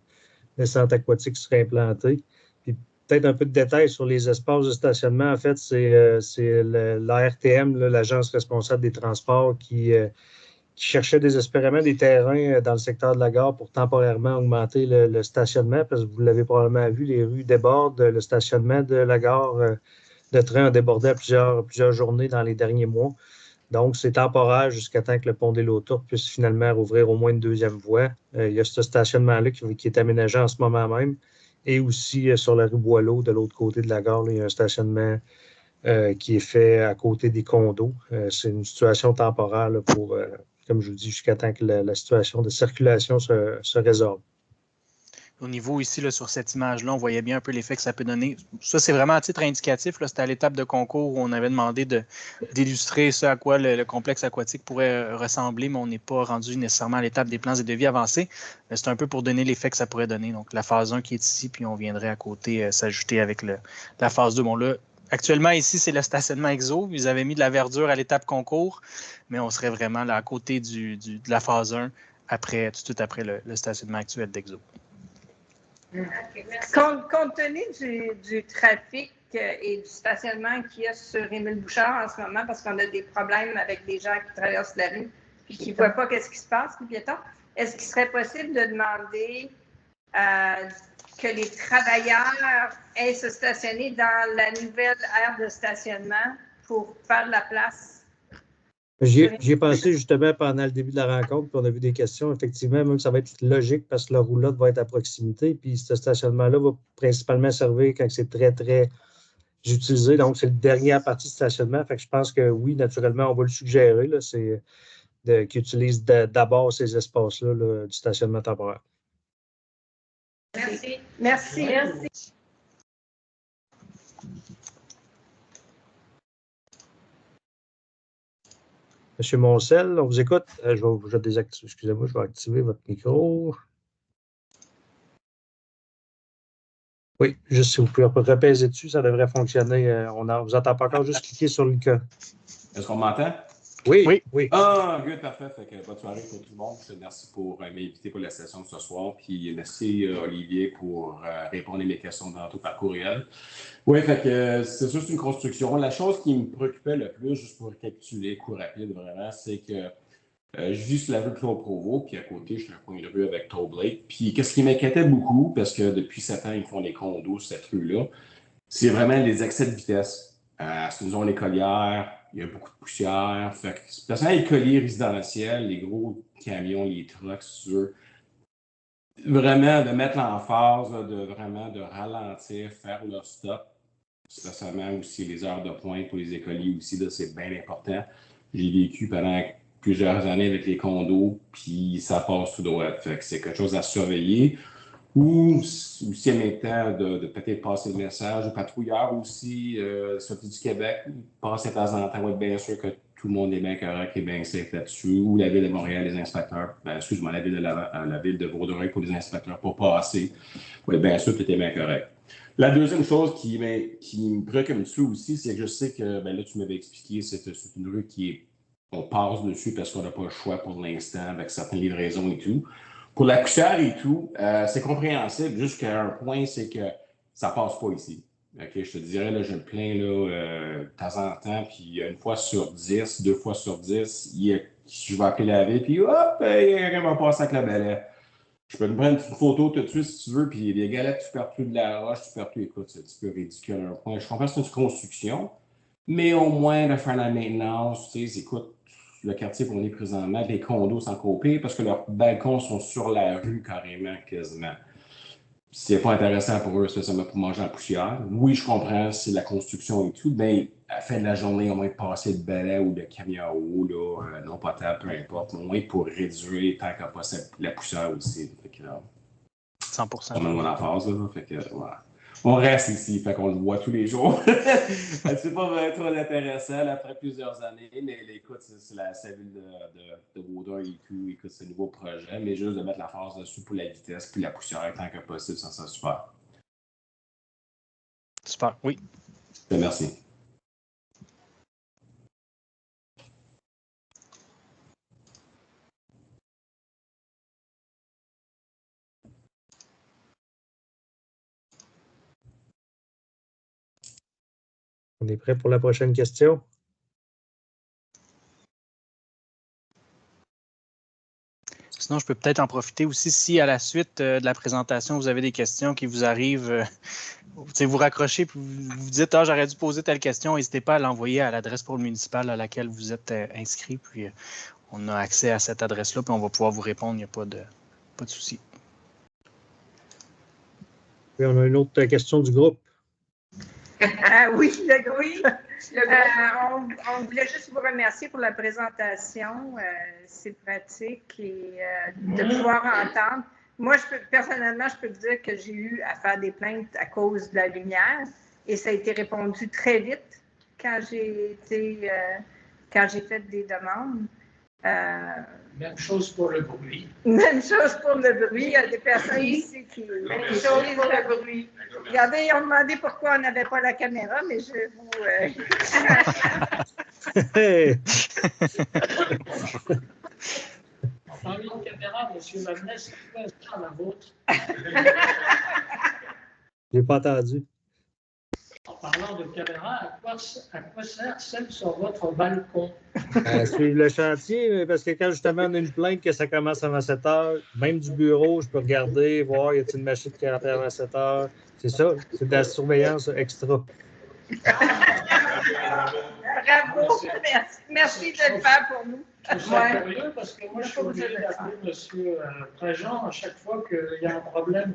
le centre aquatique serait implanté. Puis peut-être un peu de détails sur les espaces de stationnement. En fait, c'est l'ARTM, l'Agence responsable des transports, qui cherchait désespérément des terrains dans le secteur de la gare pour temporairement augmenter le stationnement, parce que vous l'avez probablement vu, les rues débordent. Le stationnement de la gare de train a débordé à plusieurs journées dans les derniers mois. Donc, c'est temporaire jusqu'à temps que le pont des Lautours puisse finalement rouvrir au moins une deuxième voie. Il y a ce stationnement-là qui est aménagé en ce moment même. Et aussi sur la rue Boileau, de l'autre côté de la gare, là, il y a un stationnement qui est fait à côté des condos. C'est une situation temporaire là, pour, comme je vous dis, jusqu'à temps que la situation de circulation se résorbe. Au niveau ici, là, sur cette image-là, on voyait bien un peu l'effet que ça peut donner. Ça, c'est vraiment à titre indicatif. C'était à l'étape de concours où on avait demandé d'illustrer ce à quoi le complexe aquatique pourrait ressembler, mais on n'est pas rendu nécessairement à l'étape des plans et devis avancés. C'est un peu pour donner l'effet que ça pourrait donner. Donc, la phase 1 qui est ici, puis on viendrait à côté s'ajouter avec la phase 2. Bon, là, actuellement, ici, c'est le stationnement EXO. Ils avaient mis de la verdure à l'étape concours, mais on serait vraiment là à côté de la phase 1, tout de suite après le stationnement actuel d'EXO. Compte tenu du trafic et du stationnement qu'il y a sur Émile Bouchard en ce moment, parce qu'on a des problèmes avec des gens qui traversent la rue et qui ne voient pas ce qui se passe, les piétons, est-ce qu'il serait possible de demander que les travailleurs aient se stationner dans la nouvelle aire de stationnement pour faire de la place? J'y ai pensé justement pendant le début de la rencontre, puis on a vu des questions. Effectivement, même ça va être logique parce que la roulotte va être à proximité, puis ce stationnement-là va principalement servir quand c'est très, très utilisé. Donc, c'est la dernière partie de stationnement. Fait que je pense que oui, naturellement, on va le suggérer, là, c'est qu'ils utilisent d'abord ces espaces-là là, du stationnement temporaire. Merci. Merci. Merci. Monsieur Moncel, on vous écoute. Excusez-moi, je vais activer votre micro. Oui, juste si vous pouvez repaiser dessus, ça devrait fonctionner. On ne vous entend pas encore, juste cliquer sur l'icône. Est-ce qu'on m'entend? Oui. Ah, good, parfait. Fait que bonne soirée pour tout le monde. Merci pour m'inviter pour la session de ce soir. Puis merci Olivier pour répondre à mes questions tantôt par courriel. Oui, fait que c'est sûr, c'est une construction. La chose qui me préoccupait le plus, juste pour récapituler, coup rapide vraiment, c'est que je vis sur la rue Claude Provost, puis à côté, je suis un coin de rue avec Toll Blake. Puis qu'est-ce qui m'inquiétait beaucoup, parce que depuis 7 ans, ils font des condos sur cette rue-là, c'est vraiment les excès de vitesse. C'est une zone écolière, il y a beaucoup de poussière. Fait que, spécialement les colliers résidentiels, les gros camions, les trucks, sur vraiment de mettre l'emphase, de ralentir, faire leur stop. Spécialement aussi les heures de pointe pour les écoliers aussi, là, c'est bien important. J'ai vécu pendant plusieurs années avec les condos, puis ça passe tout droit. Fait que c'est quelque chose à surveiller. Ou aussi en même temps de peut-être passer le message aux patrouilleurs aussi, sortis du Québec, passer de temps en temps, être bien sûr que tout le monde est bien correct et bien safe là-dessus, ou la Ville de Montréal, les inspecteurs, excuse-moi, la Ville de Vaudreuil pour les inspecteurs pour passer, oui, bien sûr que tout est bien correct. La deuxième chose qui me préoccupe dessus aussi, c'est que je sais que, là, tu m'avais expliqué, c'est une rue on passe dessus parce qu'on n'a pas le choix pour l'instant avec certaines livraisons et tout. Pour la poussière et tout, c'est compréhensible jusqu'à un point, c'est que ça passe pas ici. Okay, je te dirais, là, je me plains là, de temps en temps, puis une fois sur 10, 2 fois sur 10, je vais appeler la ville, puis hop, il y a quelqu'un qui va passer avec le balai. Je peux te prendre une photo tout de suite si tu veux, puis il y a des galettes, tu perds plus de la roche, tu perds plus, écoute, c'est un petit peu ridicule à un point. Je comprends que c'est une construction, mais au moins de faire la maintenance, tu sais, écoute, le quartier où on est présentement, les condos sont copés parce que leurs balcons sont sur la rue carrément, quasiment. C'est pas intéressant pour eux, spécialement pour manger en poussière. Oui, je comprends, c'est la construction et tout, mais à la fin de la journée, au moins de passer de balai ou de camion à eau, là, non potable, peu importe, au moins pour réduire tant qu'à pas la poussière aussi. Fait que, 100%. C'est mon emphase, là. Fait que, voilà. On reste ici, fait qu'on le voit tous les jours. C'est pas vraiment trop intéressant là, après plusieurs années, mais écoute, c'est la ville de Vaudreuil et tout, écoute, c'est un nouveau projet, mais juste de mettre la force dessus pour la vitesse puis la poussière tant que possible, ça serait super. Super, oui. Merci. On est prêt pour la prochaine question? Sinon, je peux peut-être en profiter aussi si à la suite de la présentation, vous avez des questions qui vous arrivent, vous raccrochez et vous dites « Ah, j'aurais dû poser telle question », n'hésitez pas à l'envoyer à l'adresse pour le municipal à laquelle vous êtes inscrit. Puis on a accès à cette adresse-là, puis on va pouvoir vous répondre, il n'y a pas de souci. Oui, on a une autre question du groupe. Oui. On voulait juste vous remercier pour la présentation. C'est pratique et de pouvoir entendre. Moi, personnellement, je peux vous dire que j'ai eu à faire des plaintes à cause de la lumière et ça a été répondu très vite quand j'ai fait des demandes. Même chose pour le bruit. Même chose pour le bruit. Il y a des personnes ici qui... Même chose pour le bruit. Regardez, ils ont demandé pourquoi on n'avait pas la caméra, mais je vous... En parlant de caméra, M. Magnès, pourquoi est-ce la vôtre? Je n'ai pas entendu. En parlant de caméra, à quoi sert celle sur votre balcon? Suivre le chantier, parce que quand justement on a une plainte que ça commence avant 7 heures, même du bureau, je peux regarder, voir, y a-t-il une machine qui rentre avant 7 heures. C'est ça, c'est de la surveillance extra. Bravo, merci de le faire pour nous. Je suis curieux parce que moi, je suis obligé d'appeler M. Préjean à chaque fois qu'il y a un problème.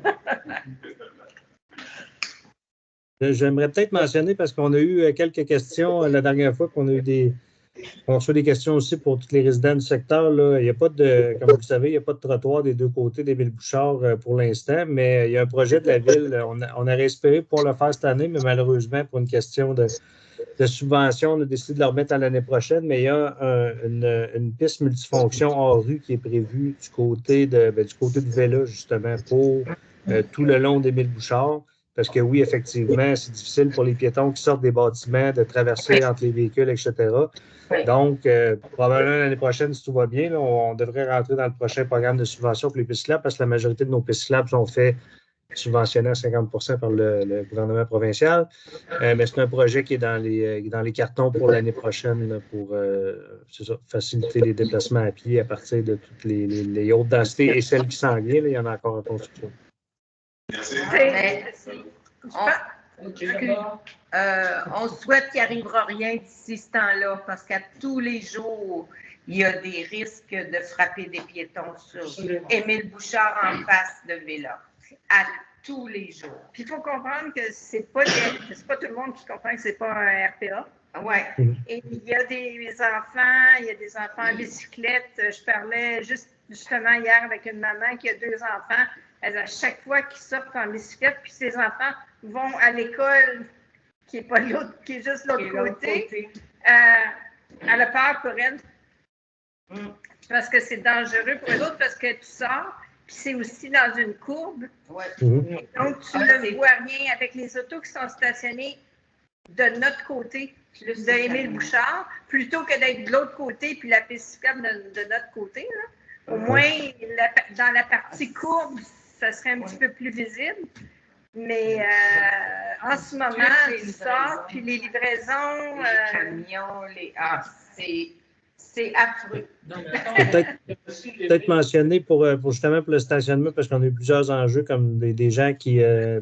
J'aimerais peut-être mentionner, parce qu'on a eu quelques questions la dernière fois, qu'on a eu on reçoit des questions aussi pour tous les résidents du secteur. Là. Il n'y a pas comme vous le savez, il n'y a pas de trottoir des deux côtés d'Émile Bouchard pour l'instant, mais il y a un projet de la ville. On a espéré pouvoir le faire cette année, mais malheureusement, pour une question de subvention, on a décidé de le remettre à l'année prochaine, mais il y a une piste multifonction hors rue qui est prévue du côté de Vélo, justement, pour tout le long d'Émile Bouchard. Parce que oui, effectivement, c'est difficile pour les piétons qui sortent des bâtiments de traverser entre les véhicules, etc. Oui. Donc, probablement l'année prochaine, si tout va bien, là, on devrait rentrer dans le prochain programme de subvention pour les pistes cyclables parce que la majorité de nos pistes cyclables sont faites subventionnés à 50 par le gouvernement provincial. Mais c'est un projet qui est dans les cartons pour l'année prochaine là, pour faciliter les déplacements à pied à partir de toutes les hautes densités et celles qui s'en viennent. Il y en a encore en construction. On souhaite qu'il n'arrivera rien d'ici ce temps-là parce qu'à tous les jours, il y a des risques de frapper des piétons sur Émile Bouchard en face de Véla. À tous les jours. Puis il faut comprendre que c'est pas tout le monde qui comprend que c'est pas un RPA. Ouais. Et il y a des enfants en bicyclette. Je parlais justement hier avec une maman qui a 2 enfants. À chaque fois qu'ils sortent en bicyclette, puis ses enfants vont à l'école qui est juste l'autre côté. Elle a peur pour elle. Parce que c'est dangereux pour les autres, parce que tu sors, puis c'est aussi dans une courbe. Ouais. Et donc, tu ne vois rien avec les autos qui sont stationnés de notre côté, de Émile Bouchard, plutôt que d'être de l'autre côté, puis la piste cyclable de notre côté. Là. Au moins, dans la partie courbe, ça serait un petit peu plus visible. Mais en ce moment, tu sors, puis les livraisons... Les camions, c'est affreux. Peut-être mentionner justement pour le stationnement, parce qu'on a eu plusieurs enjeux, comme des gens qui...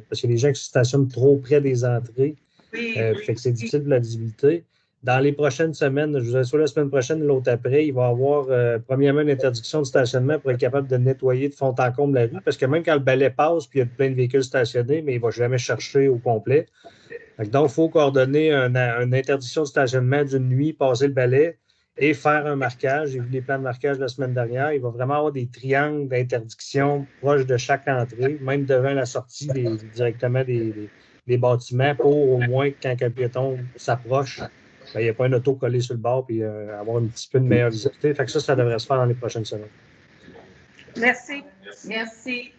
parce qu'il y a des gens qui se stationnent trop près des entrées. Fait que c'est difficile pour la visibilité. Dans les prochaines semaines, je vous assure la semaine prochaine, l'autre après, il va y avoir premièrement une interdiction de stationnement pour être capable de nettoyer de fond en comble la rue, parce que même quand le balai passe, puis il y a plein de véhicules stationnés, mais il ne va jamais chercher au complet. Donc, il faut coordonner une interdiction de stationnement d'une nuit, passer le balai et faire un marquage. J'ai vu les plans de marquage la semaine dernière. Il va vraiment avoir des triangles d'interdiction proches de chaque entrée, même devant la sortie directement des bâtiments, pour au moins, quand un piéton s'approche, il n'y a pas un auto collé sur le bord et avoir un petit peu de meilleure visibilité. Fait que ça devrait se faire dans les prochaines semaines. Merci. Merci.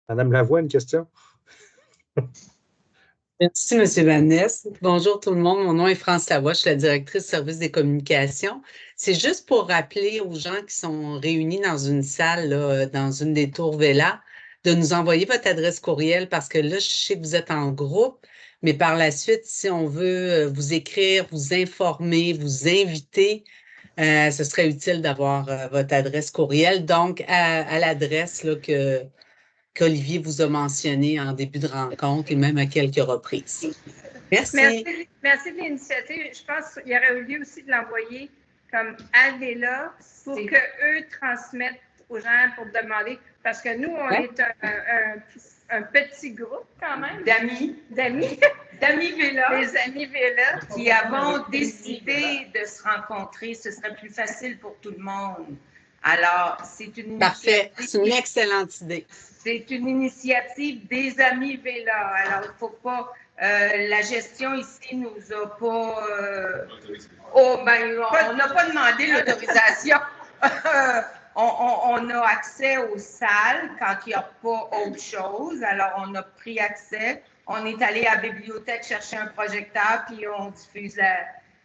Madame Lavoie, une question? Merci, M. Vanesse. Bonjour tout le monde. Mon nom est France Lavoie. Je suis la directrice du service des communications. C'est juste pour rappeler aux gens qui sont réunis dans une salle, là, dans une des tours Véla, de nous envoyer votre adresse courriel parce que là, je sais que vous êtes en groupe, mais par la suite, si on veut vous écrire, vous informer, vous inviter, ce serait utile d'avoir votre adresse courriel. Donc, à l'adresse là, qu'Olivier vous a mentionné en début de rencontre et même à quelques reprises. Merci. Merci de l'initiative. Je pense qu'il y aurait eu lieu aussi de l'envoyer comme à Véla pour qu'eux transmettent aux gens pour demander. Parce que nous, on est un petit groupe quand même. D'amis Véla. Les amis Véla. Qui avons décidé de se rencontrer. Ce serait plus facile pour tout le monde. Alors, c'est une Parfait. C'est une excellente idée. C'est une initiative des amis Véla. Alors, il ne faut pas... la gestion ici nous a pas... on n'a pas demandé l'autorisation. On a accès aux salles quand il n'y a pas autre chose. Alors, on a pris accès. On est allé à la bibliothèque chercher un projecteur, puis on diffuse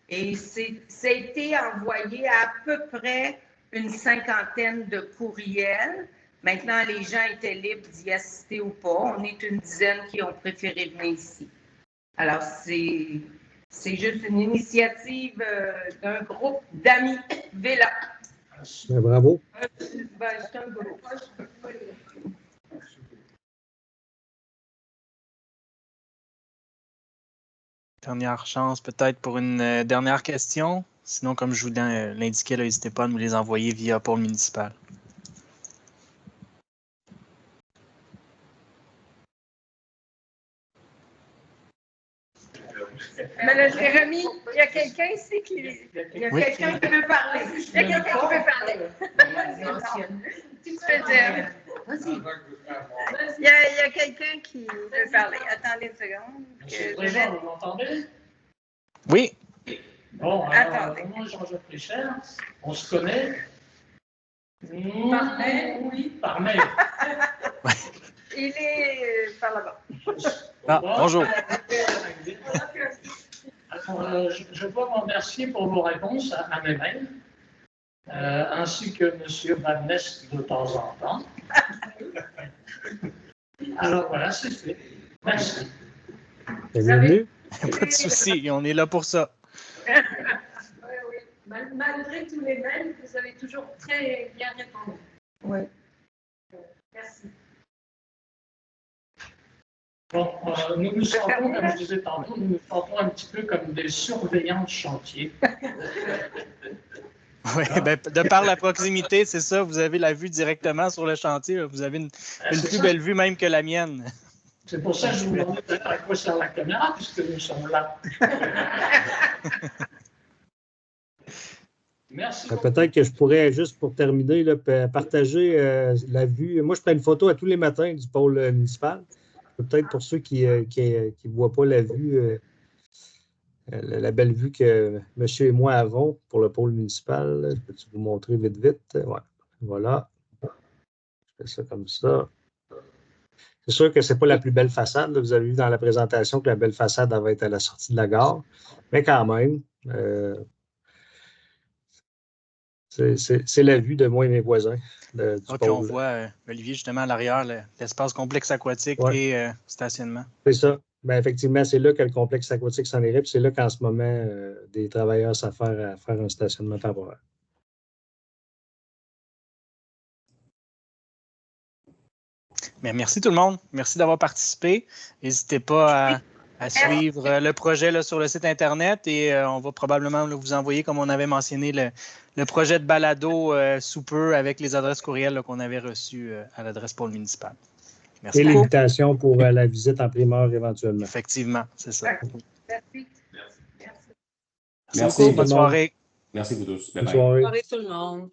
Et ça a été envoyé à peu près une 50aine de courriels. Maintenant, les gens étaient libres d'y assister ou pas. On est une dizaine qui ont préféré venir ici. Alors, c'est juste une initiative d'un groupe d'amis Véla. Bravo. C'est un groupe. Dernière chance peut-être pour une dernière question. Sinon, comme je vous l'indiquais, n'hésitez pas à nous les envoyer via pôle municipal. Mais là, je l'ai remis. Il y a quelqu'un ici qui... Il y a quelqu'un qui veut parler. Il y a quelqu'un qui veut parler. Tu peux dire. Vas-y. Il y a quelqu'un qui veut parler. Attendez une seconde. Monsieur le Président, vous m'entendez? Oui. Bon, alors, moi, Jean-Jacques Richer, on se connaît. Par mail, oui. Par mail. Il est par là-bas. Bonjour. Alors, je dois vous remercier pour vos réponses à mes mails, ainsi que M. Van Nest de temps en temps. Alors voilà, c'est fait. Merci. Bienvenue. Pas de souci, on est là pour ça. Oui, oui. Malgré tous les mails, vous avez toujours très bien répondu. Oui. Merci. Bon, nous nous sentons, comme je disais tantôt, nous nous sentons un petit peu comme des surveillants de chantier. Oui, ben, de par la proximité, c'est ça, vous avez la vue directement sur le chantier. Là. Vous avez une plus belle vue même que la mienne. C'est pour ça que je vous demandais peut-être à quoi sert la caméra, puisque nous sommes là. Merci. Peut-être que je pourrais, juste pour terminer, là, partager la vue. Moi, je prends une photo à tous les matins du pôle municipal. Peut-être pour ceux qui ne voient pas la vue, la belle vue que monsieur et moi avons pour le pôle municipal. Je peux vous montrer vite, vite. Ouais. Voilà. Je fais ça comme ça. C'est sûr que ce n'est pas la plus belle façade. Là. Vous avez vu dans la présentation que la belle façade va être à la sortie de la gare. Mais quand même, c'est la vue de moi et mes voisins. Du puis on voit, Olivier, justement à l'arrière, l'espace complexe aquatique et stationnement. C'est ça. Bien, effectivement, c'est là que le complexe aquatique s'en irait, puis c'est là qu'en ce moment, des travailleurs s'affairent à faire un stationnement temporaire. Bien, merci tout le monde. Merci d'avoir participé. N'hésitez pas à suivre le projet là, sur le site Internet et on va probablement là, vous envoyer, comme on avait mentionné, le projet de balado sous peu avec les adresses courriels qu'on avait reçues à l'adresse pôle municipal. Merci. Et l'invitation pour la visite en primeur éventuellement. Effectivement, c'est ça. Merci. Merci beaucoup. Bonne soirée. Merci vous tous. Bonne soirée. Bonne soirée tout le monde.